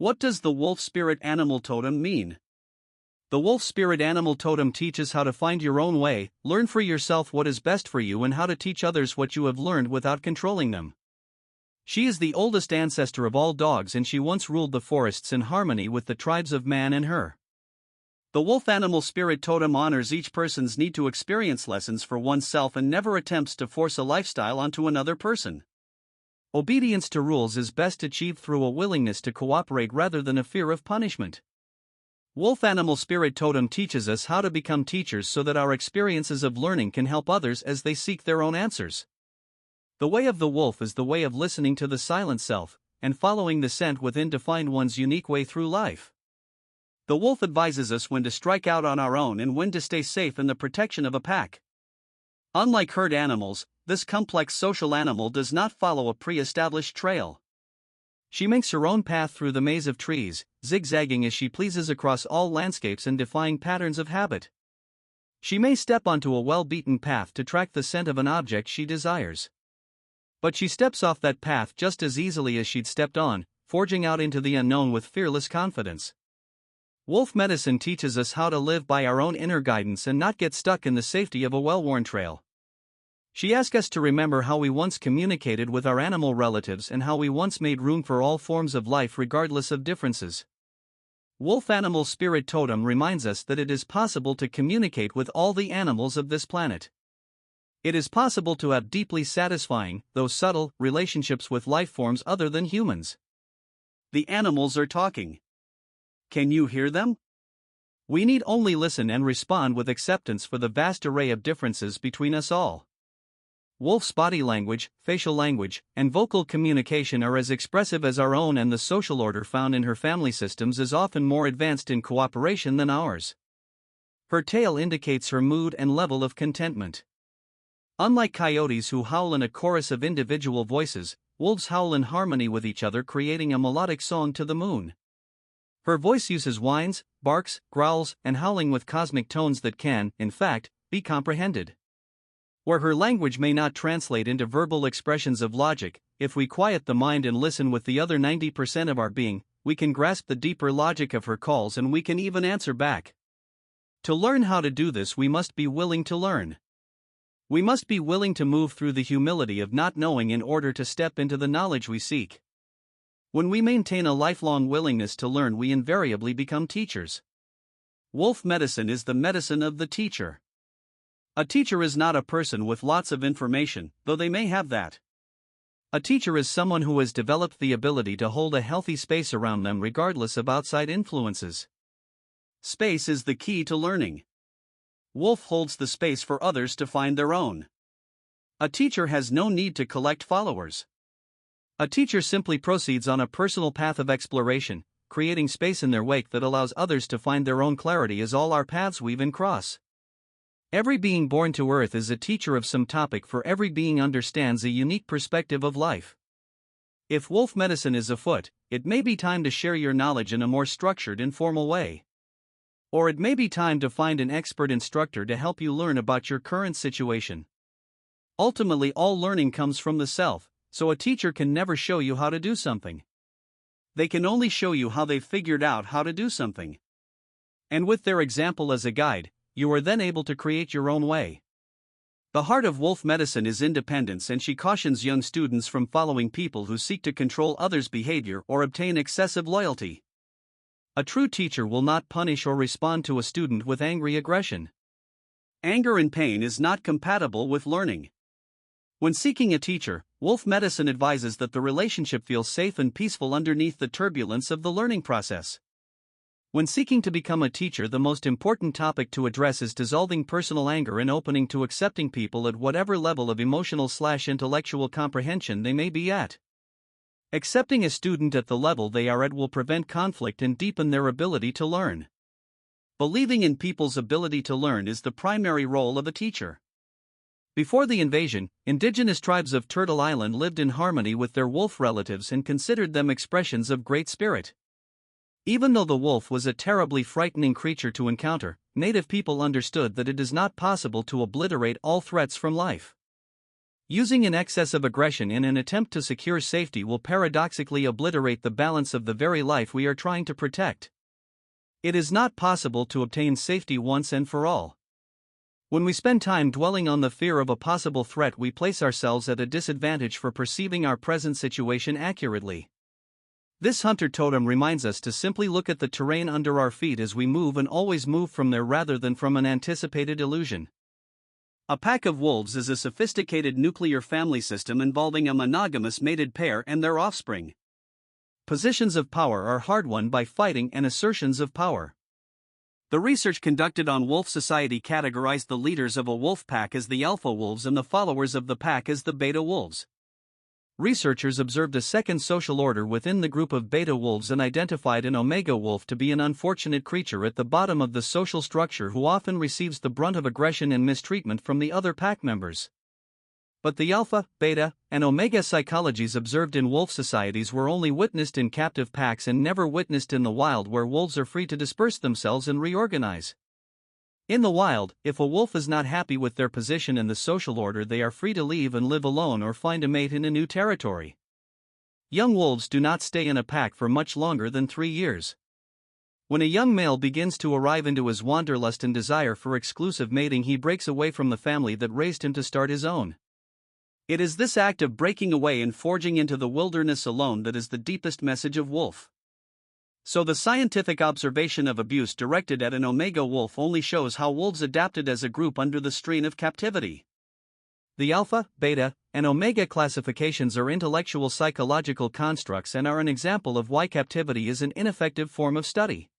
What does the Wolf Spirit Animal Totem mean? The Wolf Spirit Animal Totem teaches how to find your own way, learn for yourself what is best for you, and how to teach others what you have learned without controlling them. She is the oldest ancestor of all dogs, and she once ruled the forests in harmony with the tribes of man and her. The Wolf Animal Spirit Totem honors each person's need to experience lessons for oneself and never attempts to force a lifestyle onto another person. Obedience to rules is best achieved through a willingness to cooperate rather than a fear of punishment. Wolf Animal Spirit Totem teaches us how to become teachers so that our experiences of learning can help others as they seek their own answers. The way of the wolf is the way of listening to the silent self, and following the scent within to find one's unique way through life. The wolf advises us when to strike out on our own and when to stay safe in the protection of a pack. Unlike herd animals, this complex social animal does not follow a pre-established trail. She makes her own path through the maze of trees, zigzagging as she pleases across all landscapes and defying patterns of habit. She may step onto a well-beaten path to track the scent of an object she desires. But she steps off that path just as easily as she'd stepped on, forging out into the unknown with fearless confidence. Wolf medicine teaches us how to live by our own inner guidance and not get stuck in the safety of a well-worn trail. She asks us to remember how we once communicated with our animal relatives and how we once made room for all forms of life regardless of differences. Wolf Animal Spirit Totem reminds us that it is possible to communicate with all the animals of this planet. It is possible to have deeply satisfying, though subtle, relationships with life forms other than humans. The animals are talking. Can you hear them? We need only listen and respond with acceptance for the vast array of differences between us all. Wolf's body language, facial language, and vocal communication are as expressive as our own, and the social order found in her family systems is often more advanced in cooperation than ours. Her tail indicates her mood and level of contentment. Unlike coyotes who howl in a chorus of individual voices, wolves howl in harmony with each other, creating a melodic song to the moon. Her voice uses whines, barks, growls, and howling with cosmic tones that can, in fact, be comprehended. Where her language may not translate into verbal expressions of logic, if we quiet the mind and listen with the other 90% of our being, we can grasp the deeper logic of her calls, and we can even answer back. To learn how to do this, we must be willing to learn. We must be willing to move through the humility of not knowing in order to step into the knowledge we seek. When we maintain a lifelong willingness to learn, we invariably become teachers. Wolf medicine is the medicine of the teacher. A teacher is not a person with lots of information, though they may have that. A teacher is someone who has developed the ability to hold a healthy space around them regardless of outside influences. Space is the key to learning. Wolf holds the space for others to find their own. A teacher has no need to collect followers. A teacher simply proceeds on a personal path of exploration, creating space in their wake that allows others to find their own clarity as all our paths weave and cross. Every being born to Earth is a teacher of some topic, for every being understands a unique perspective of life. If wolf medicine is afoot, it may be time to share your knowledge in a more structured and formal way. Or it may be time to find an expert instructor to help you learn about your current situation. Ultimately, all learning comes from the self, so a teacher can never show you how to do something. They can only show you how they've figured out how to do something. And with their example as a guide, you are then able to create your own way. The heart of wolf medicine is independence, and she cautions young students from following people who seek to control others' behavior or obtain excessive loyalty. A true teacher will not punish or respond to a student with angry aggression. Anger and pain is not compatible with learning. When seeking a teacher, wolf medicine advises that the relationship feels safe and peaceful underneath the turbulence of the learning process. When seeking to become a teacher, the most important topic to address is dissolving personal anger and opening to accepting people at whatever level of emotional/intellectual comprehension they may be at. Accepting a student at the level they are at will prevent conflict and deepen their ability to learn. Believing in people's ability to learn is the primary role of a teacher. Before the invasion, indigenous tribes of Turtle Island lived in harmony with their wolf relatives and considered them expressions of great spirit. Even though the wolf was a terribly frightening creature to encounter, native people understood that it is not possible to obliterate all threats from life. Using an excess of aggression in an attempt to secure safety will paradoxically obliterate the balance of the very life we are trying to protect. It is not possible to obtain safety once and for all. When we spend time dwelling on the fear of a possible threat, we place ourselves at a disadvantage for perceiving our present situation accurately. This hunter totem reminds us to simply look at the terrain under our feet as we move and always move from there rather than from an anticipated illusion. A pack of wolves is a sophisticated nuclear family system involving a monogamous mated pair and their offspring. Positions of power are hard won by fighting and assertions of power. The research conducted on wolf society categorized the leaders of a wolf pack as the alpha wolves and the followers of the pack as the beta wolves. Researchers observed a second social order within the group of beta wolves and identified an omega wolf to be an unfortunate creature at the bottom of the social structure who often receives the brunt of aggression and mistreatment from the other pack members. But the alpha, beta, and omega psychologies observed in wolf societies were only witnessed in captive packs and never witnessed in the wild, where wolves are free to disperse themselves and reorganize. In the wild, if a wolf is not happy with their position in the social order, they are free to leave and live alone or find a mate in a new territory. Young wolves do not stay in a pack for much longer than 3 years. When a young male begins to arrive into his wanderlust and desire for exclusive mating, he breaks away from the family that raised him to start his own. It is this act of breaking away and forging into the wilderness alone that is the deepest message of wolf. So the scientific observation of abuse directed at an omega wolf only shows how wolves adapted as a group under the strain of captivity. The alpha, beta, and omega classifications are intellectual psychological constructs and are an example of why captivity is an ineffective form of study.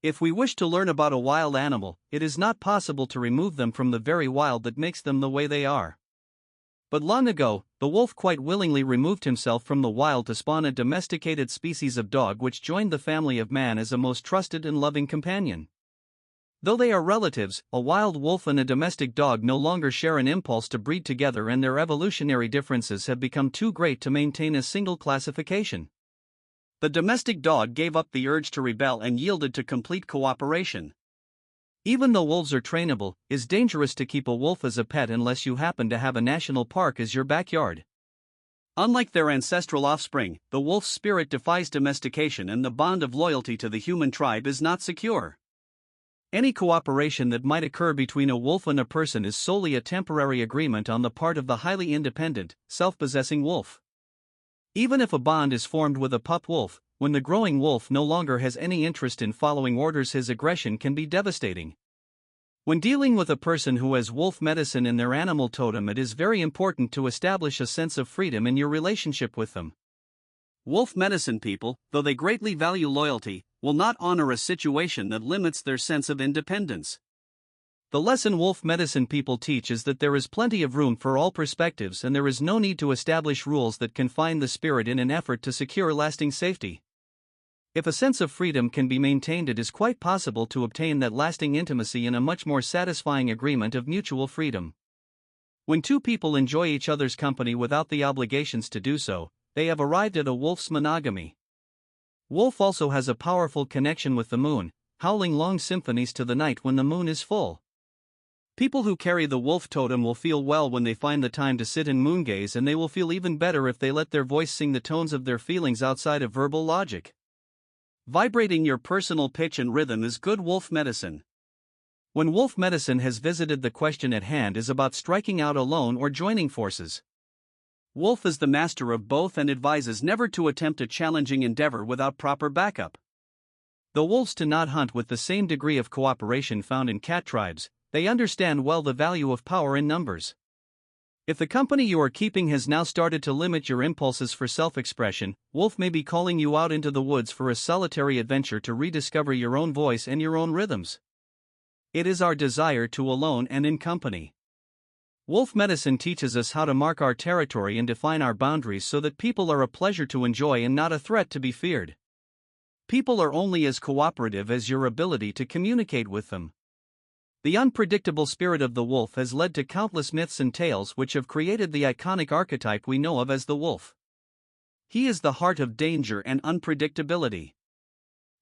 If we wish to learn about a wild animal, it is not possible to remove them from the very wild that makes them the way they are. But long ago, the wolf quite willingly removed himself from the wild to spawn a domesticated species of dog which joined the family of man as a most trusted and loving companion. Though they are relatives, a wild wolf and a domestic dog no longer share an impulse to breed together, and their evolutionary differences have become too great to maintain a single classification. The domestic dog gave up the urge to rebel and yielded to complete cooperation. Even though wolves are trainable, it is dangerous to keep a wolf as a pet unless you happen to have a national park as your backyard. Unlike their ancestral offspring, the wolf's spirit defies domestication, and the bond of loyalty to the human tribe is not secure. Any cooperation that might occur between a wolf and a person is solely a temporary agreement on the part of the highly independent, self-possessing wolf. Even if a bond is formed with a pup wolf, when the growing wolf no longer has any interest in following orders, his aggression can be devastating. When dealing with a person who has wolf medicine in their animal totem, it is very important to establish a sense of freedom in your relationship with them. Wolf medicine people, though they greatly value loyalty, will not honor a situation that limits their sense of independence. The lesson wolf medicine people teach is that there is plenty of room for all perspectives, and there is no need to establish rules that confine the spirit in an effort to secure lasting safety. If a sense of freedom can be maintained, it is quite possible to obtain that lasting intimacy in a much more satisfying agreement of mutual freedom. When two people enjoy each other's company without the obligations to do so, they have arrived at a wolf's monogamy. Wolf also has a powerful connection with the moon, howling long symphonies to the night when the moon is full. People who carry the wolf totem will feel well when they find the time to sit and moongaze, and they will feel even better if they let their voice sing the tones of their feelings outside of verbal logic. Vibrating your personal pitch and rhythm is good wolf medicine. When wolf medicine has visited, the question at hand is about striking out alone or joining forces. Wolf is the master of both and advises never to attempt a challenging endeavor without proper backup. The wolves do not hunt with the same degree of cooperation found in cat tribes. They understand well the value of power in numbers. If the company you are keeping has now started to limit your impulses for self-expression, wolf may be calling you out into the woods for a solitary adventure to rediscover your own voice and your own rhythms. It is our desire to alone and in company. Wolf medicine teaches us how to mark our territory and define our boundaries so that people are a pleasure to enjoy and not a threat to be feared. People are only as cooperative as your ability to communicate with them. The unpredictable spirit of the wolf has led to countless myths and tales which have created the iconic archetype we know of as the wolf. He is the heart of danger and unpredictability.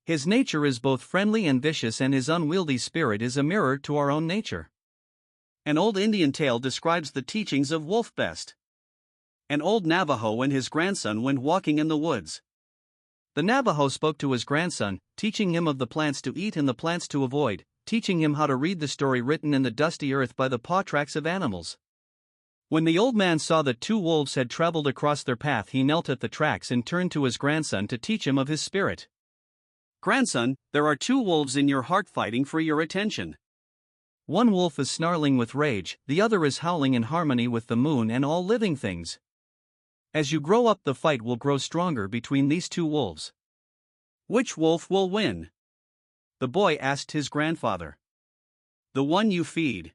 His nature is both friendly and vicious, and his unwieldy spirit is a mirror to our own nature. An old Indian tale describes the teachings of Wolf best. An old Navajo and his grandson went walking in the woods. The Navajo spoke to his grandson, teaching him of the plants to eat and the plants to avoid, teaching him how to read the story written in the dusty earth by the paw tracks of animals. When the old man saw that two wolves had traveled across their path, he knelt at the tracks and turned to his grandson to teach him of his spirit. "Grandson, there are two wolves in your heart fighting for your attention. One wolf is snarling with rage, the other is howling in harmony with the moon and all living things. As you grow up, the fight will grow stronger between these two wolves. Which wolf will win?" The boy asked his grandfather. "The one you feed."